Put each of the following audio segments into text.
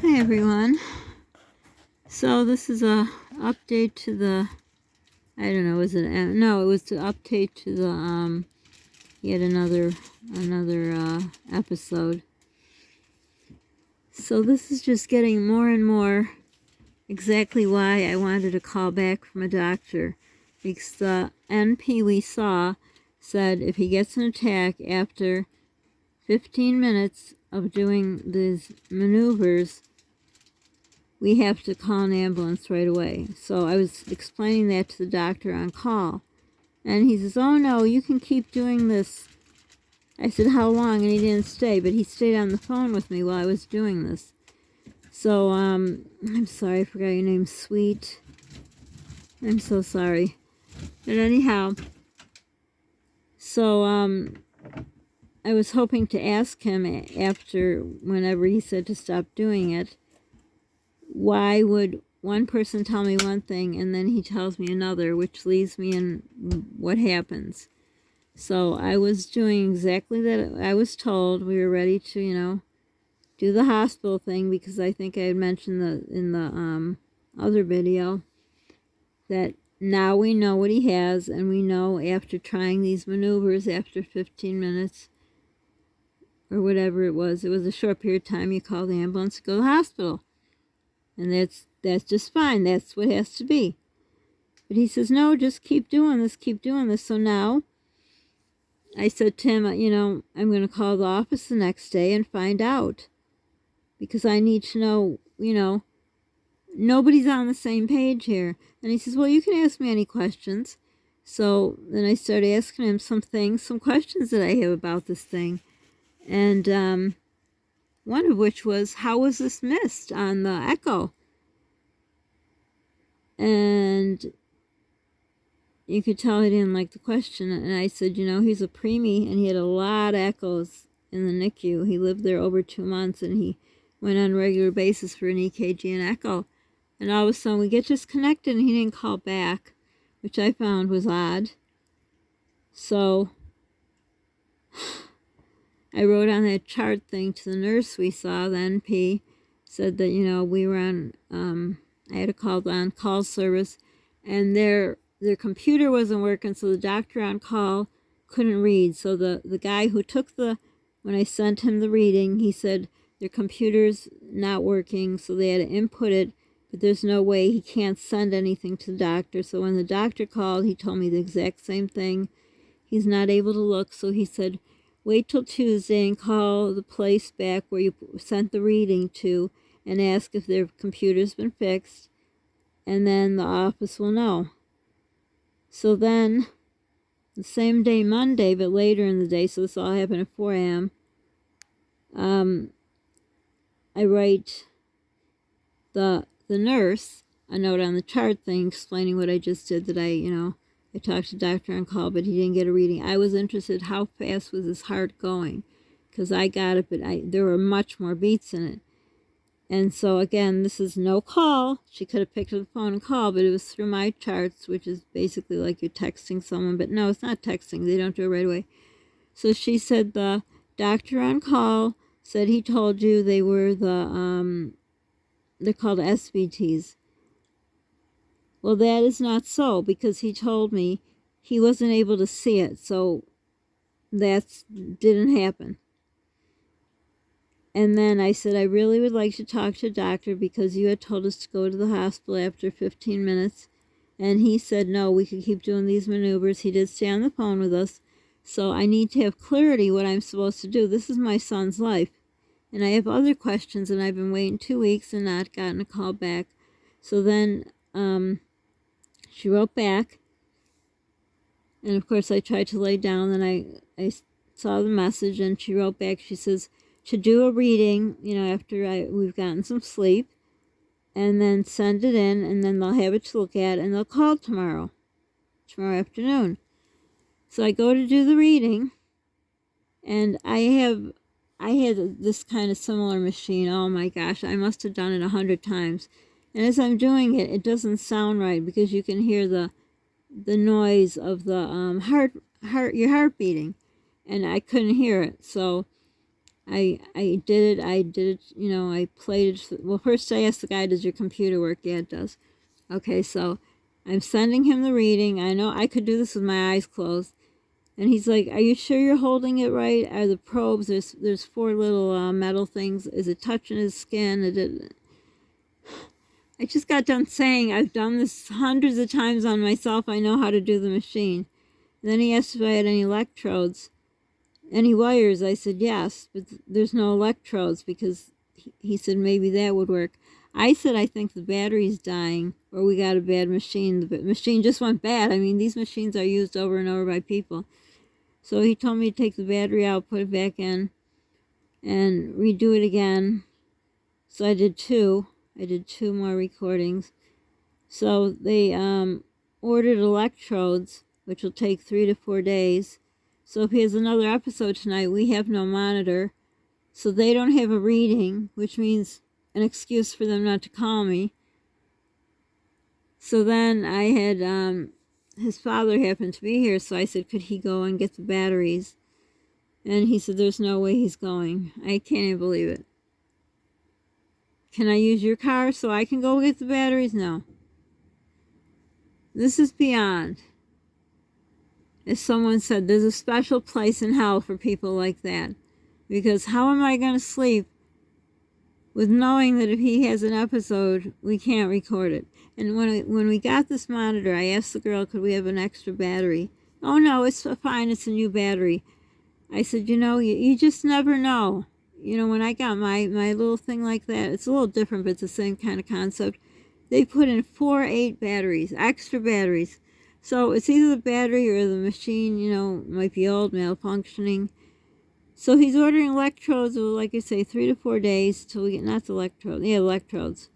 Hi everyone. So this is a update to the, I don't know, was it, no, it was the update to the, yet another episode. So this is just getting more and more exactly why I wanted a call back from a doctor. Because the NP we saw said if he gets an attack after 15 minutes of doing these maneuvers, we have to call an ambulance right away. So I was explaining that to the doctor on call. And he says, oh no, you can keep doing this. I said, how long? And he didn't stay, but he stayed on the phone with me while I was doing this. So, I'm sorry, I forgot your name, Sweet. I'm so sorry. But anyhow, so, I was hoping to ask him after, whenever he said to stop doing it, why would one person tell me one thing and then he tells me another, which leaves me in what happens. So I was doing exactly that I was told. We were ready to, do the hospital thing because I think I had mentioned in the other video that now we know what he has, and we know after trying these maneuvers after 15 minutes or whatever it was a short period of time, you call the ambulance to go to the hospital. And that's just fine. That's what has to be. But he says, no, just keep doing this, keep doing this. So now I said to him, I'm going to call the office the next day and find out. Because I need to know, nobody's on the same page here. And he says, well, you can ask me any questions. So then I started asking him some questions that I have about this thing. And one of which was, how was this missed on the echo? And you could tell he didn't like the question. And I said, he's a preemie, and he had a lot of echoes in the NICU. He lived there over 2 months, and he went on a regular basis for an EKG and echo. And all of a sudden we get disconnected, and he didn't call back, which I found was odd. So I wrote on that chart thing to the nurse we saw, the NP, said that, we were on, I had a call on call service, and their computer wasn't working, so the doctor on call couldn't read. So the guy who took when I sent him the reading, he said their computer's not working, so they had to input it, but there's no way, he can't send anything to the doctor. So when the doctor called, he told me the exact same thing. He's not able to look, so he said, wait till Tuesday and call the place back where you sent the reading to and ask if their computer's been fixed, and then the office will know. So then, the same day, Monday, but later in the day, so this all happened at 4 a.m., I write the nurse a note on the chart thing explaining what I just did, that I talked to doctor on call, but he didn't get a reading. I was interested, how fast was his heart going? Because I got it, but there were much more beats in it. And so, again, this is no call. She could have picked up the phone and called, but it was through my charts, which is basically like you're texting someone. But no, it's not texting. They don't do it right away. So she said the doctor on call said he told you they were they're called SVTs. Well, that is not so, because he told me he wasn't able to see it. So that didn't happen. And then I said, I really would like to talk to a doctor because you had told us to go to the hospital after 15 minutes. And he said, no, we could keep doing these maneuvers. He did stay on the phone with us. So I need to have clarity what I'm supposed to do. This is my son's life. And I have other questions, and I've been waiting 2 weeks and not gotten a call back. So then she wrote back. And of course I tried to lay down, and I saw the message, and she wrote back. She says, to do a reading, after we've gotten some sleep, and then send it in, and then they'll have it to look at, and they'll call tomorrow afternoon. So I go to do the reading, and I had this kind of similar machine. Oh my gosh, I must have done it 100 times. And as I'm doing it, it doesn't sound right because you can hear the noise of the your heart beating, and I couldn't hear it. So I did it, I played it. Well, first I asked the guy, does your computer work? Yeah, it does. Okay, so I'm sending him the reading. I know I could do this with my eyes closed. And he's like, are you sure you're holding it right? Are the probes, there's 4 little metal things. Is it touching his skin? I just got done saying I've done this hundreds of times on myself. I know how to do the machine. And then he asked if I had any electrodes. Any wires? I said yes, but there's no electrodes because he said maybe that would work. I said I think the battery's dying or we got a bad machine. The machine just went bad. I mean, these machines are used over and over by people. So he told me to take the battery out, put it back in, and redo it again. So I did 2. I did 2 more recordings. So they ordered electrodes, which will take 3 to 4 days. So if he has another episode tonight, we have no monitor. So they don't have a reading, which means an excuse for them not to call me. So then I had, his father happened to be here, so I said, could he go and get the batteries? And he said, there's no way he's going. I can't even believe it. Can I use your car so I can go get the batteries? No. This is beyond. As someone said, there's a special place in hell for people like that. Because how am I going to sleep with knowing that if he has an episode, we can't record it? And when we got this monitor, I asked the girl, could we have an extra battery? Oh, no, it's fine. It's a new battery. I said, you just never know. When I got my little thing like that, it's a little different, but it's the same kind of concept. They put in 4 8 batteries, extra batteries. So it's either the battery or the machine, might be old, malfunctioning. So he's ordering electrodes, like I say, 3 to 4 days till we get, not the electrodes, electrodes.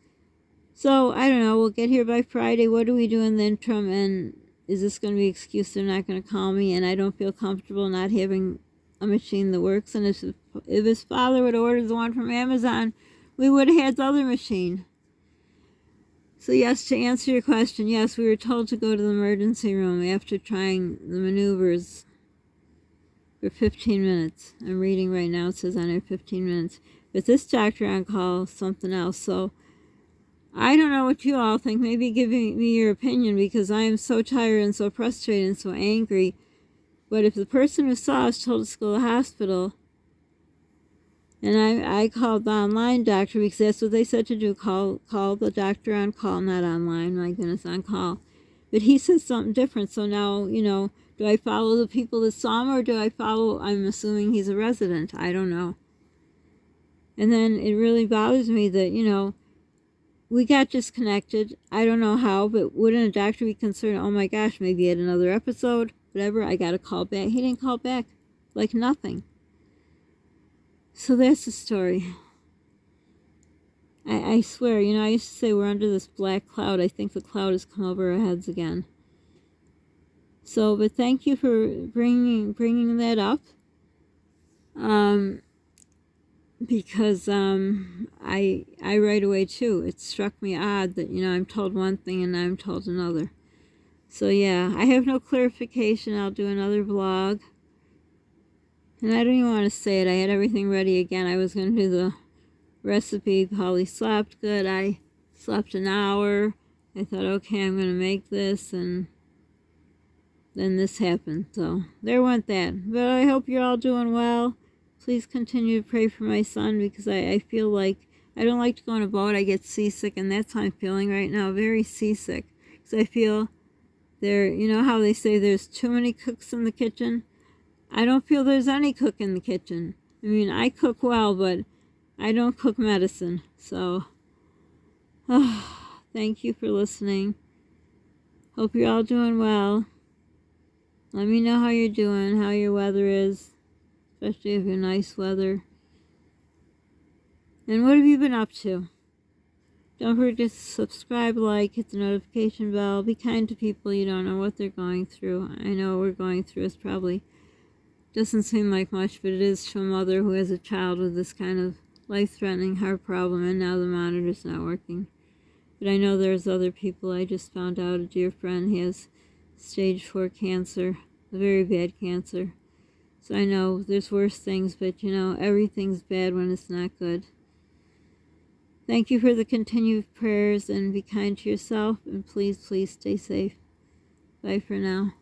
So, I don't know, we'll get here by Friday. What do we do in the interim? And is this going to be an excuse they're not going to call me? And I don't feel comfortable not having a machine that works. And if his father would have ordered the one from Amazon, we would have had the other machine. So yes, to answer your question, yes, we were told to go to the emergency room after trying the maneuvers for 15 minutes. I'm reading right now, it says on there 15 minutes. But this doctor on call, something else. So I don't know what you all think. Maybe give me your opinion, because I am so tired and so frustrated and so angry. But if the person who saw us told us to go to the hospital, and I called the online doctor because that's what they said to do, call the doctor on call, not online, my goodness, on call. But he said something different, so now, do I follow the people that saw him, or do I follow, I'm assuming he's a resident, I don't know. And then it really bothers me that, we got disconnected, I don't know how, but wouldn't a doctor be concerned, oh my gosh, maybe he had another episode, whatever, I got a call back. He didn't call back, like nothing. So that's the story. I swear, I used to say we're under this black cloud. I think the cloud has come over our heads again. So, but thank you for bringing that up. Because I right away too. It struck me odd that I'm told one thing and I'm told another. So yeah, I have no clarification. I'll do another vlog. And I don't even want to say it. I had everything ready again. I was going to do the recipe. Polly slept good. I slept an hour. I thought, okay, I'm going to make this. And then this happened. So there went that. But I hope you're all doing well. Please continue to pray for my son, because I feel like I don't like to go on a boat. I get seasick, and that's how I'm feeling right now. Very seasick. Because I feel how they say there's too many cooks in the kitchen? I don't feel there's any cook in the kitchen. I mean, I cook well, but I don't cook medicine. So, thank you for listening. Hope you're all doing well. Let me know how you're doing, how your weather is, especially if you're nice weather. And what have you been up to? Don't forget to subscribe, like, hit the notification bell. Be kind to people. You don't know what they're going through. I know what we're going through is probably doesn't seem like much, but it is to a mother who has a child with this kind of life-threatening heart problem, and now the monitor's not working. But I know there's other people. I just found out a dear friend, he has stage 4 cancer, a very bad cancer. So I know there's worse things, but you know, everything's bad when it's not good. Thank you for the continued prayers, and be kind to yourself, and please, please stay safe. Bye for now.